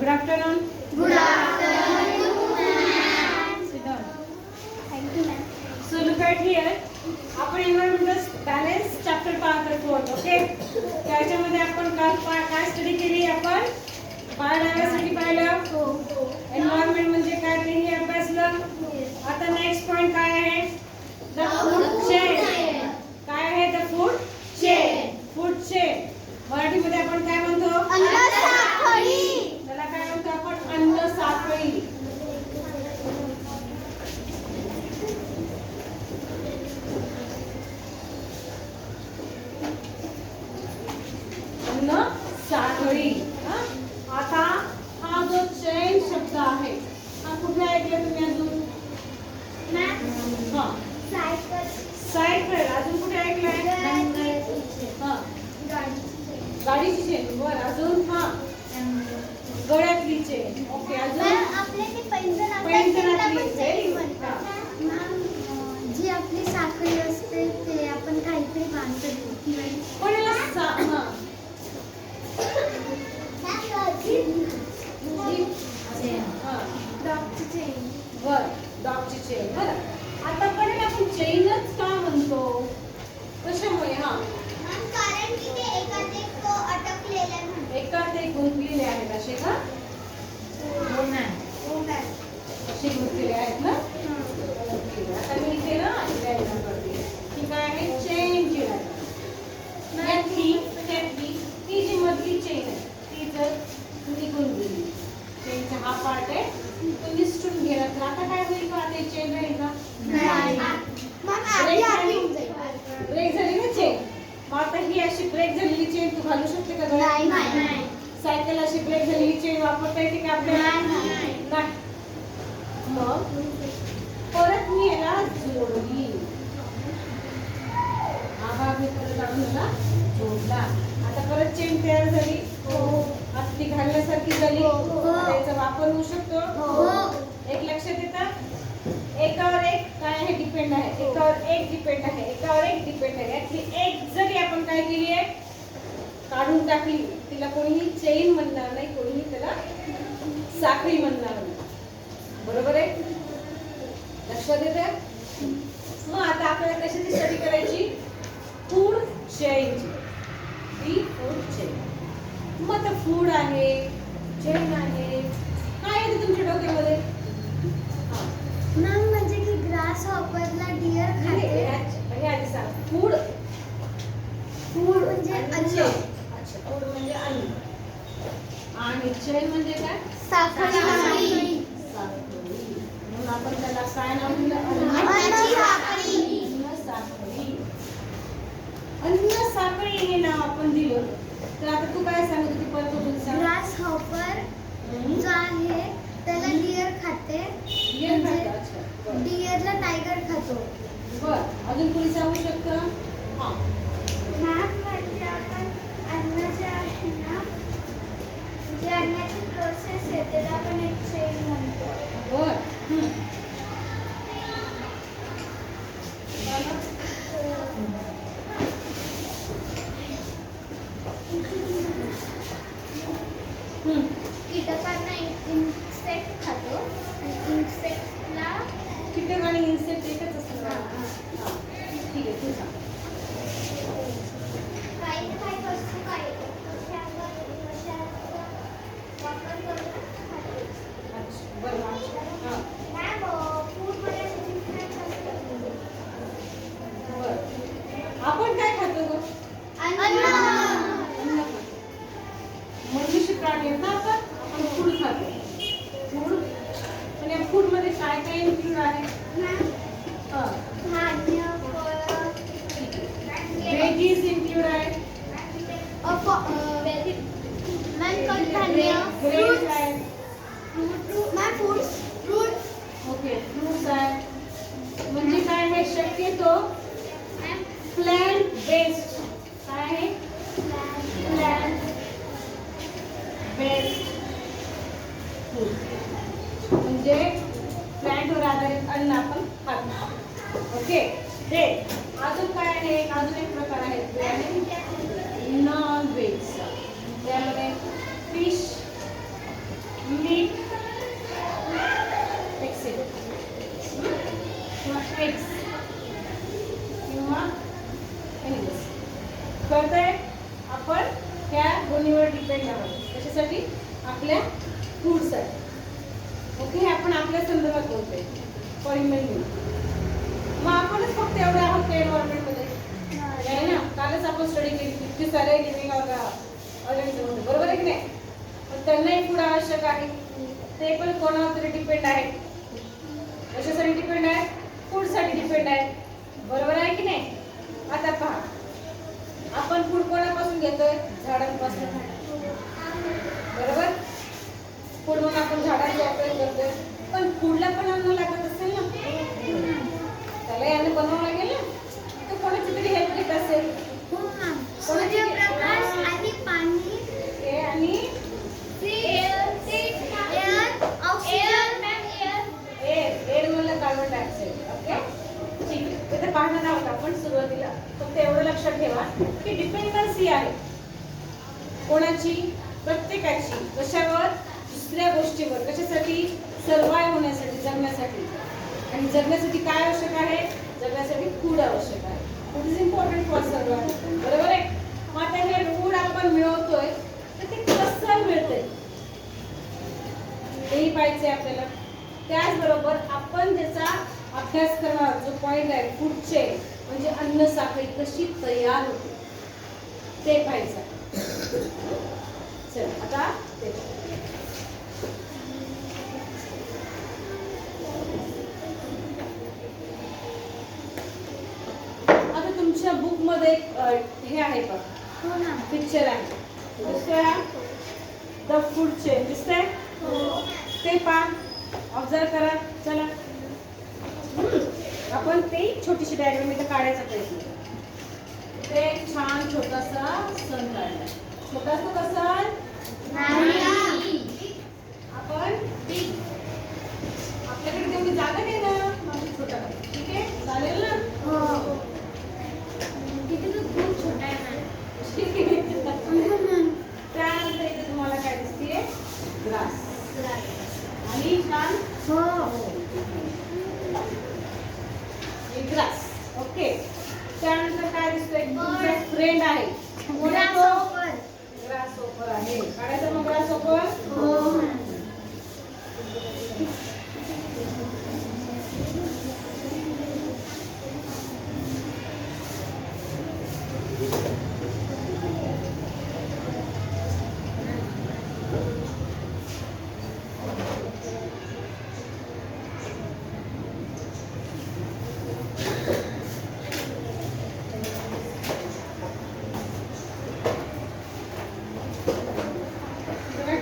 Good afternoon. Good afternoon, ma'am. Sit down. Thank you, ma'am. So look at here. आपण environmental balance chapter पाहत आहोत. Okay. त्याच्यामध्ये आपण काल काय स्टडी केली आपण? बायोडायव्हर्सिटी पाहिलं. एन्व्हायरमेंट म्हणजे काय तेही अभ्यासलं. आता नेक्स्ट पॉइंट काय आहे? The food chain. काय आहे the food chain? Food chain मराठीमध्ये आपण काय म्हणतो? अन्न साखळी. त्याला काय म्हणतो आपण? अन्न साखळी. अन्न साखळी. आता हा जो चेन शब्द आहे हा कुठे ऐकला तुम्ही अजून? हा सायकल. अजून कुठे ऐकलाय? हा गाडीची चेन. बर अजून? हा गळ्यातली चेन. ओके. अजून आपले ते पैंजण पैंजणातली. जी आपली साखळी असते ते आपण काहीतरी बांधतो. कोणाला हा डॉगची चेन. बर डॉगची चेन. बरं आता पण आपण चेनच का म्हणतो? कशामुळे? हा कारण की ते एकात एक तो अटकलेला आहे. एकात एक गुंतलेले आहेत असे का? हो मॅम. असे गुंतलेले आहेत ना? ओके. आता मी इथे ना डायग्राम करते. ही काय आहे? चेनची डायग्राम. त्यातली ही जी मधली चेन आहे ती जर निघून गेली, चेनचा हा पार्ट आहे तो निसटून गेला तर आता काय होईल? का ते चेन राहील का? ब्रेक झाली ना चेन. मग आता ही अशी ब्रेक झालेली चेन तू घालू शकते का गळ्यात? सायकल अशी ब्रेक झालेली चेन वापरता येते का आपल्याला? नाही. मग परत मी याला जोडली. हा भाग मी परत काढून याला जोडला. आता परत चेन तयार झाली. आता ती घालण्यासारखी झाली. त्याचा वापर होऊ शकतो. एक लक्षात येतं? एकावर एक काय आहे? डिपेंड आहे. एकावर एक डिपेंड आहे. एकावर एक डिपेंड आहे. यातली एक जरी आपण काय केली आहे? काढून टाकली तिला कोणीही चेन म्हणणार नाही, कोणीही त्याला साखळी म्हणणार नाही. बरोबर आहे? लक्षात येतं? मग आता आपल्याला कशाची स्टडी करायची? फूड चेनची. ती फूड चेन. मग आता फूड आहे, चेन आहे, काय येते तुमच्या डोक्यामध्ये? मॅम म्हणजे की ग्रास हॉपरला डिअर खाते. हे आधी सांग. फूड म्हणजे अन्न. अच्छा, फूड म्हणजे अन्न. आणि चेन म्हणजे काय? साखळी. साखळी. म्हणून आपण त्याला काय नाव दिलं? अन्न साखळी. अन्न साखळी. अन्न साखळी हे नाव आपण दिलं. तर आता तू काय सांगत होती? परत बोलून सांग. ग्रास हॉपर जो आहे त्याला डिअर खाते. डिअर खातं. अच्छा. डिअरला टायगर खातो. बर अजून कोणी सांगू शकतं? हा मॅम म्हणजे आपण अन्न जे आहे ना, जे अन्नाची प्रोसेस आहे त्याला आपण एक चेन म्हणतो. बर कीटकांना इन्सेक्ट खातो आणि इन्सेक्टला कीटक आणि इन्सेक्ट एकच असतं का? ठीक आहे, तू सांग. काही ना काही वस्तू काय वापर करून खातो. अच्छा बरं. हां मॅम फूडमध्ये डिफरंट असतात. बरं आपण काय खातो गं? अन्न. अन्न खातो. मनुष्य प्राणी आहेत ना आपण फूड खातो. फूड पण या फूडमध्ये काय काय इन्क्लूड आहे? धान्य, फळं, व्हेजीज इन्क्लूड आहे. कडधान्य, ग्रेन्स आहे. फ्रूट्स. ओके फ्रूट्स आहे. म्हणजे काय आहे? शक्यतो प्लांट बेस्ड. काय आहे? Plant based food. म्हणजे प्लांटवर आधारित अन्न आपण खातो. ओके. हे अजून काय आहे? अजून एक प्रकार आहे नॉन व्हेज. त्यामध्ये फिश मीठ, एक्सेल किंवा एग्स किंवा एनिमल्स. कळतंय? आपण ह्या दोन्हीवर डिपेंड आहोत. कशासाठी? आपल्या फूडसाठी. ओके, हे आपण आपल्या संदर्भात बोलतोय. परिमेंट. मग आपणच फक्त एवढे आहोत त्या एन्व्हायरमेंटमध्ये नाही ना. कालच आपण स्टडी केली किती सारे लिव्हिंग ऑर्गॅनिझम होते, बरोबर आहे की नाही? पण त्यांनाही फूड आवश्यक आहे. ते पण कोणावर तरी डिपेंड आहे. कशासाठी डिपेंड आहे? फूडसाठी डिपेंड आहे. बरोबर आहे की नाही? आता पहा, आपण फूड कोणापासून घेतोय? झाडांपासून. बरोबर? फूड म्हणून आपण झाडांचा उपयोग करतोय. पण फूडला पण अन्न लागत असेल ना, त्याला अन्न बनवावं लागेल ना. तर कोणाची तरी हेल्प घेत असेल. सूर्यप्रकाश आणि पाणी आणि एअर म्हणलं कार्बन डायऑक्साईड. ओके, ठीक आहे. तिथे पाहणार आहोत आपण सुरुवातीला. फक्त एवढं लक्षात ठेवा की डिपेंडन्सी आहे कोणाची? प्रत्येकाची. कशावर? दुसऱ्या गोष्टीवर. कशासाठी? सर्वाइव्ह होण्यासाठी, जगण्यासाठी. आणि जगण्यासाठी काय आवश्यक आहे? जगण्यासाठी फूड आवश्यक आहे. Food is important for survive. बरोबर आहे? मग आता हे फूड आपण मिळवतोय तर ते कसं मिळतंय तेही पाहिजे आपल्याला. त्याचबरोबर आपण ज्याचा अभ्यास करणार जो पॉइंट आहे फूडचे, म्हणजे अन्न साखळी कशी तयार होते ते पाहिजे. चल आता ते आता तुमच्या बुक मध्ये हे आहे बघ, पिक्चर आहे. दिसतोय? द फूड चेन दिसतंय? ते पहा, ऑब्झर्व करा. चला आपण ते छोटीशी डायग्राम इथे काढायचा प्रयत्न करू. ते एक छान छोटासा सण काढला. छोटासा कसा? आपण आपल्याकडे तेवढी जागा नाही ना, मग छोटा करा. ठीक आहे, चालेल ना? खूप छोटा आहे. त्यानंतर इथे तुम्हाला काय दिसते? ग्रास. आणि छान ग्रास. ओके, त्यानंतर काय दिसतोय? फ्रेंड आहे. ग्रास ओपर आहे. काढायचं मग ग्रास ओपर.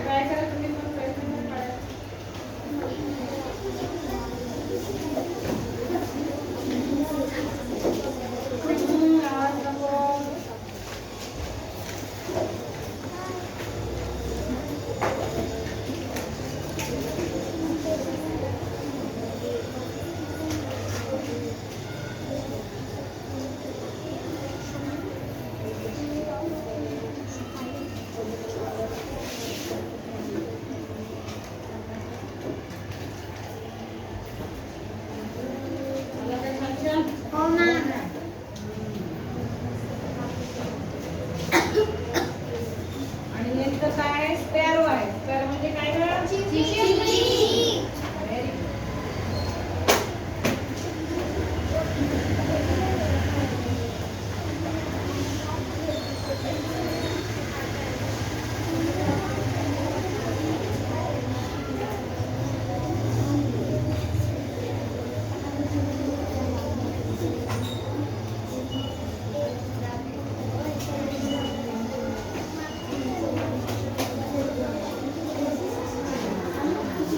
ट्राय करा तुम्ही पण प्रयत्न करून काढायचा. आवाज नको. आणि नेमकं काय आहे? स्पॅरो आहे. स्पॅरो म्हणजे काय गं? चिमणी. Very good.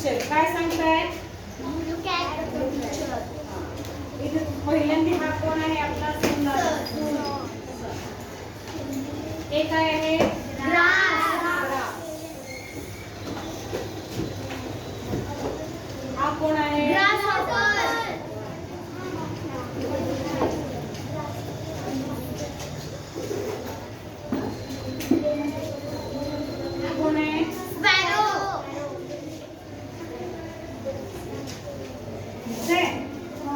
टीचर काय सांगताय इथे पहिल्यांदा हा कोण आहे आपला एक काय आहे हा कोण आहे कोण आहे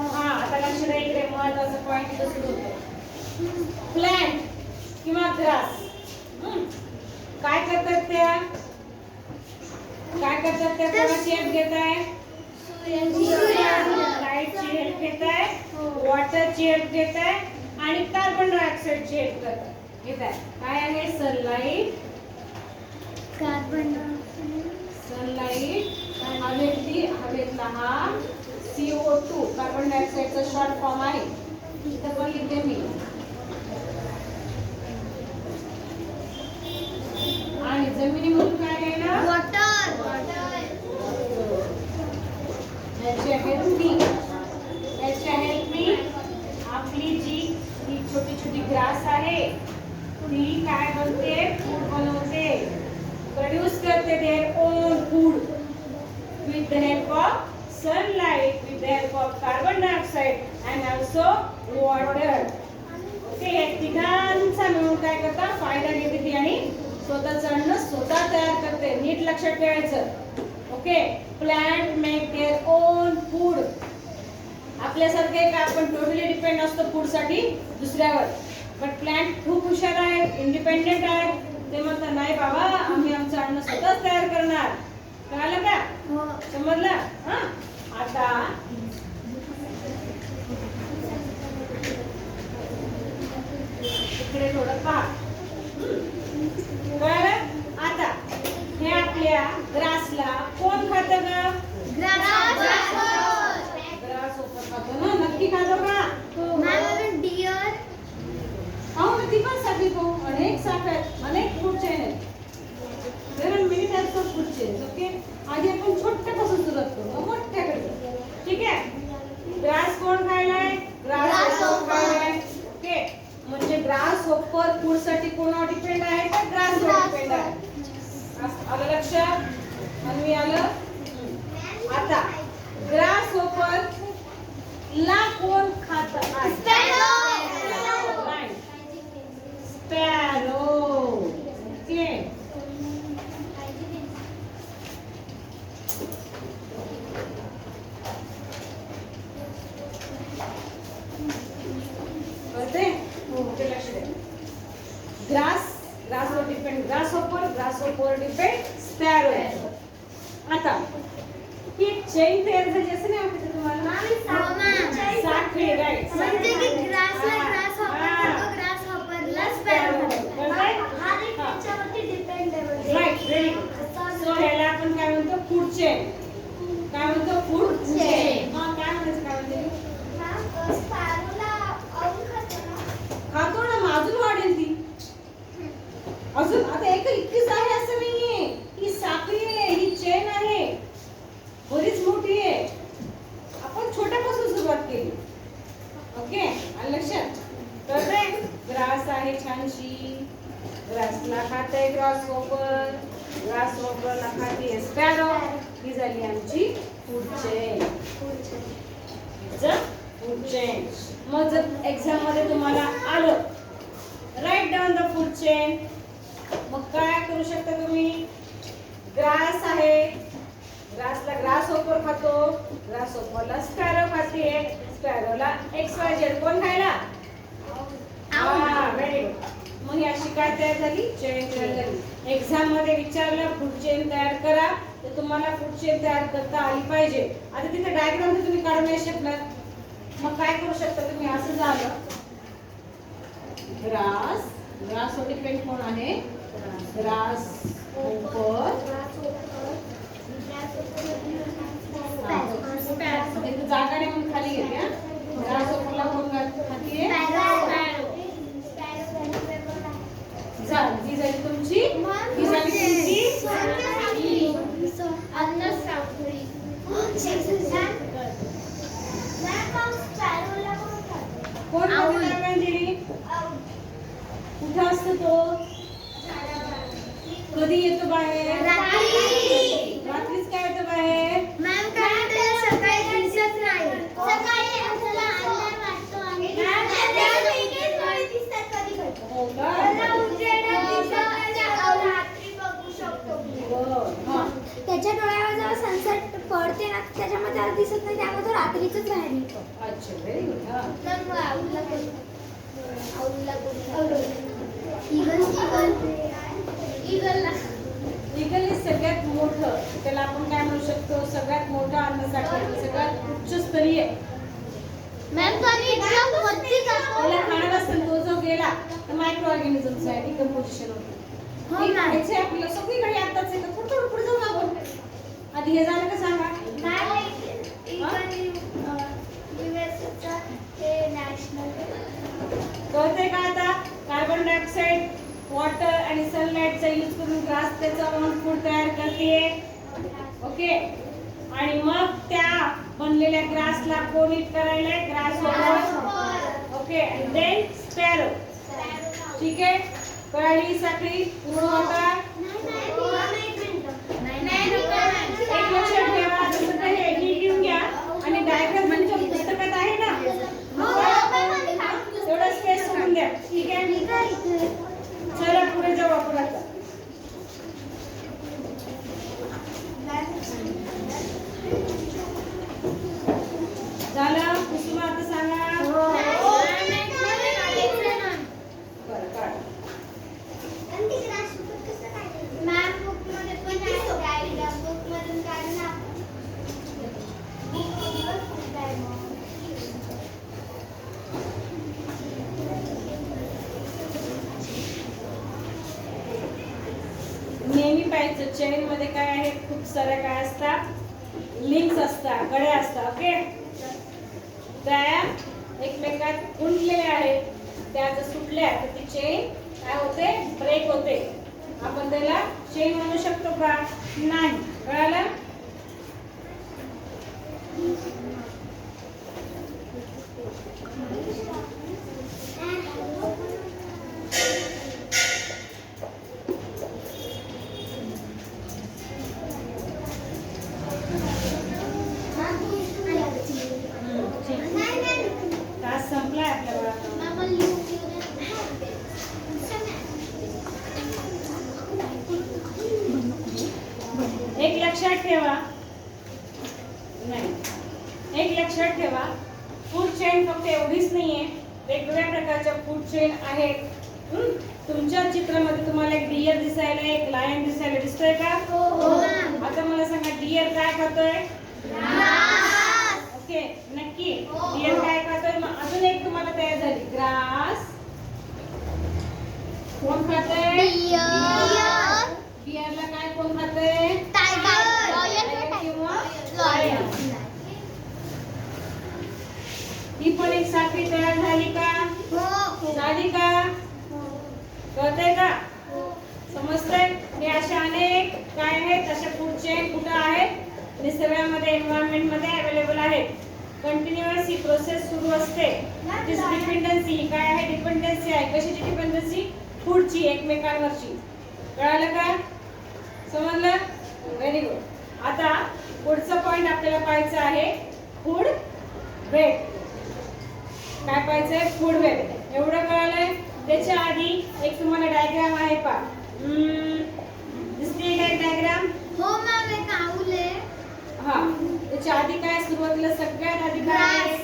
हा आता लक्ष द्या इकडे महत्वाचा पॉइंट इथं सुरू होतो प्लांट किंवा ग्रास काय करतात त्या कोणाची हेल्प घेत आहे लाईटची हेल्प घेत आहे वॉटरची हेल्प घेत आहे आणि कार्बन डायऑक्साईडची हेल्प घेत आहे काय आहे सनलाईट हवेतला हा CO2 कार्बन डायऑक्साईडचा शॉर्ट फॉर्म आहे इथं पण लिहिते मी आणि जमिनीमधून काय आहे ना याच्या हेल्पनी आपली जी ही छोटी छोटी ग्रास आहे ती काय बनते फूड बनवते प्रोड्यूस करते their own food with the help of sunlight with the help of carbon dioxide and also water okay हे तिघांचा मिळून काय करता फायदा घेते ती आणि स्वतःचं अन्न स्वतः तयार करते नीट लक्षात ठेवायचं okay plant make their own food आपल्यासारखे का आपण टोटली डिपेंड असतो फूड साठी दुसऱ्यावर बट प्लांट खूप हुशार आहेत इंडिपेंडेंट आहेत ते म्हणतात नाही बाबा आम्ही आमचं अन्न स्वतःच तयार करणार कळालं का समजलं हा आता इकडे थोडं पहा कळलं आता हे आपल्या ग्रासला कोण खातं ग ग्रास खातो ना नक्की खातो का हो ना ती पण साखळी तो अनेक साखर अनेक फूड चेन आहेत there are many types of food chains okay आधी आपण छोट्यापासून सुरुवात करू मोठ्याकडे ठीक आहे ग्रास कोण खायलाय ग्रास खायलाय ओके म्हणजे ग्रास होपर फूड साठी कोणावर डिपेंड आहे का ग्रास वर डिपेंड आहे आलं लक्षात आणि आलं आता ग्रास होपर ला कोण खात आहे स्पॅरो ओके ग्रासवर डिपेंड ग्रासहोपर डिपेंड स्पॅरो आता ही चेन तयार झाली असं नाही वाटत तुम्हाला साखळी राईट म्हणजे की ग्रासला ग्रासहॉपरला स्पॅरो त्याच्यावरती डिपेंड आहे राईट व्हेरी गुड सो ह्याला आपण काय म्हणतो फूड चेन काय म्हणतो फूड चेन हा काय म्हणायचं काय म्हणते स्पॅरोला खातो ना अजून वाढेल ती अजून आता एक इतकीच आहे असं नाहीये ही साखळी आहे ही चेन आहे बरीच मोठी आहे आपण छोट्यापासून सुरुवात केली ओके आलं लक्षात कळतंय ग्रास आहे छानशी ग्रासला खाते ग्रासहॉपरला खाते स्पॅरो ही झाली आमची फूड चेन फूड चेन मग जर एक्झाम मध्ये तुम्हाला आलं write down the food chain मग काय करू शकता तुम्ही ग्रास आहे ग्रासला ग्रासहॉपर खातो ग्रासहॉपरला स्पॅरो खाते स्पॅरोला XYZ कोण खायला व्हेरी गुड मग ही अशी काय तयार झाली चेन तयार झाली एक्झाम मध्ये विचारलं फूड चेन तयार करा तर तुम्हाला फूड चेन तयार करता आली पाहिजे आता तिथे डायग्राम तुम्ही काढू नाही शकणार मग काय करू शकता तुम्ही असं झालं ग्रासवर डिपेंड कोण आहे ग्रासहॉपर जागा नाही म्हणून खाली घेते ग्रासहॉपरला कोण खाती आहे ही झाली तुमची ही झाली तुमची अन्न साखळी असतो तो? कधी येतो बाहेर? रात्रीच काय येतो बाहेर? हो का? त्याच्या डोळ्यावर जेव्हा सनसेट पडते ना त्याच्यामध्ये त्याला दिसत नाही त्यामुळे तो रात्रीच बाहेर निघतो. अच्छा, व्हेरी गुड. हा. ईगल हे सगळ्यात मोठं, त्याला आपण काय म्हणू शकतो, सगळ्यात मोठा अन्न साठवण, सगळ्यात उच्चस्तरीय. त्याला खाणं नसतं, तो जो गेला तर मायक्रो ऑर्गॅनिझम्स आहे, डिकम्पोजिशन होतं. हे आपल्याला सगळीकडे आताच आहे का? थोडं पुढे जाऊ आपण. आधी हे झालं का सांगा? कळतंय का आता? कार्बन डायऑक्साईड, वॉटर आणि सनलाईटचा यूज करून ग्रास त्याचा ओन फूड तयार करते. ओके, आणि मग त्या बनलेल्या ग्रासला कोण इट करायला? ग्रास. ओके, आणि देन स्पॅरो. ठीक आहे, कळली साखळी पूर्ण होता? एक लक्षात ठेवा, जसं काही एडिट घेऊन घ्या आणि डायग्राम तुमच्या पुस्तकात आहे ना, तेवढा स्पेस सोडून द्या. ठीक आहे, चला पुढे जाऊ आपण आता. झालं कुसुमा, आता सांगा. बरं, काढ. नेहमी पाहिजे चेन मध्ये काय आहे, खूप साऱ्या काय असतात, लिंक्स असतात, कडे असतात. ओके, त्या एकमेकात गुंतलेल्या आहेत, त्या जर सुटल्या तर ती चेन काय होते, ब्रेक होते. आपण त्याला चेन म्हणू शकतो का? नाही. कळालं? तास संपलाय आपल्या बाळाचा. एक लक्षात ठेवा, नाही, एक लक्षात ठेवा, फूड चेन फक्त एवढीच नाहीये, वेगवेगळ्या प्रकारच्या फूड चेन आहेत. तुमच्या चित्रामध्ये तुम्हाला एक डियर दिसायला, एक लायन दिसायला, दिसतोय का? आता मला सांगा, डियर काय खातोय? ओके, नक्की डियर काय खातोय? मग अजून एक तुम्हाला तयार झाली, ग्रास. कोण खातोय? डियरला काय कोण खातोय? किंवा लायन. ही पण एक साखळी तयार झाली का? झाली का? कळतंय का? समजतंय? हे अशा अनेक काय आहेत, अशा फूड चेन कुठं आहेत? निसर्गामध्ये, एन्व्हायरमेंट मध्ये अवेलेबल आहेत. कंटिन्युअस ही प्रोसेस सुरू असते. दिस डिपेंडन्सी काय आहे? डिपेंडन्सी आहे. कशाची डिपेंडन्सी? फूडची, एकमेकांवरची. कळालं का? समजलं? Very good. आता पुढचा पॉइंट आपल्याला पाहायचा आहे, फूड वेब. काय पाहायचंय? Food web. एवढं कळालंय? त्याच्या आधी एक तुम्हाला डायग्राम आहे पहा. दिसते काय डायग्राम? हा, त्याच्या आधी काय सुरुवातीला सगळ्यात आधी काय आहे?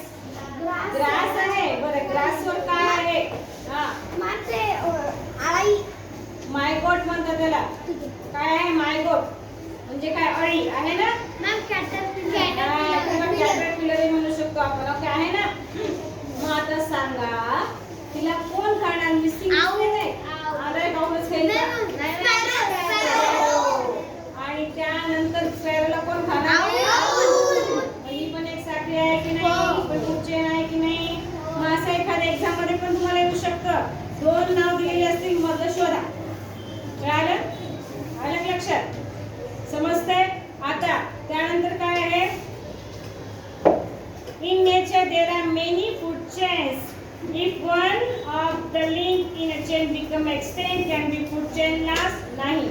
ग्रास आहे. बरं, ग्रासवर काय आहे? हा, मायगोट म्हणतात त्याला. काय आहे मायगोट? म्हणजे काय? अळी आहे ना? कॅटरपिलर म्हणू शकतो आपण. ओके, आहे ना? मग आता सांगा, तिला कोण खाणार? मिसिंग नाही आलाय गाऊनच खायला. आणि त्यानंतर स्पॅरोला कोण खाणार? ही पण एक साखळी आहे की नाही? पण फूड चेन आहे की नाही? मग असं एखाद्या एक्झाम मध्ये पण तुम्हाला येऊ शकतं, दोन नाव दिलेली असतील, मग शोधा. कळालं? आलं लक्षात? समजतंय? आता त्यानंतर काय आहे? In nature there are many food chains. If one of the link in a chain become extinct can be food chain loss नाही.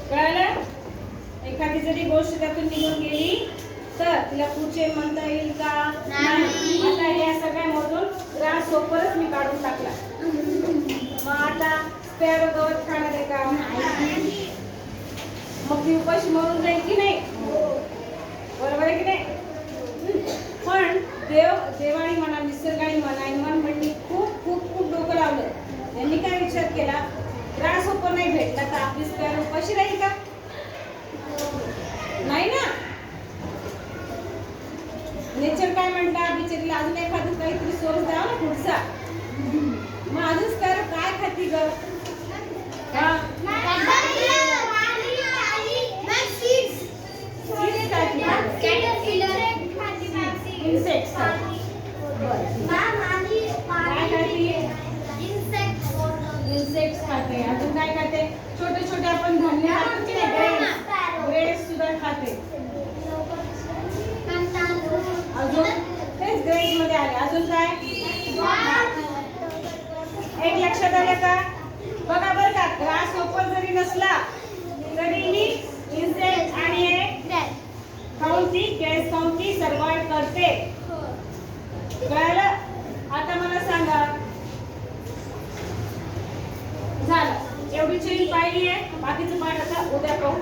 कळलं? एखादी जरी गोष्ट त्यातून निघून गेली तर तिला फूड चेन म्हणता येईल का? नाही. आता या सगळ्यामधून ग्रासहोपरच मी काढून टाकला. मग आता स्पॅरो गवत खाणार आहे का? मग ती उपाशी मरून जाईल की नाही? बरोबर आहे की नाही? पण देवाने म्हणा, निसर्गाने म्हणा, एन्व्हायरमेंटने खूप खूप खूप डोकं लावलं. त्यांनी काय विचार केला, ग्रासहोपर नाही भेटला तर आपली स्पॅरो उपाशी राहील का? नाही ना. नेचर काय म्हटला, बिचारीला अजून एखादं काहीतरी सोर्स द्यावा ना पुढचा. मग अजून स्पॅरो काय खाती ग? इन्सेक्ट्स खाते. इन्सेक्ट्स खाते. अजून काय खाते? छोटे छोटे आपण धान्य खातो की नाही, ग्रेड्स सुद्धा खाते. अजून तेच ग्रेड्स मध्ये आले. अजून काय? एक लक्षात आलं का? बघा बरं का, ग्रासहोपर जरी नसला तरीही इन्सेक्ट आणि खाऊन ती गॅस खाऊन ती सर्वाइव्ह करते. कळलं? आता मला सांगा, झालं एवढी चेन पाहिली आहे, बाकीचं पाठ आता उद्या पाहू.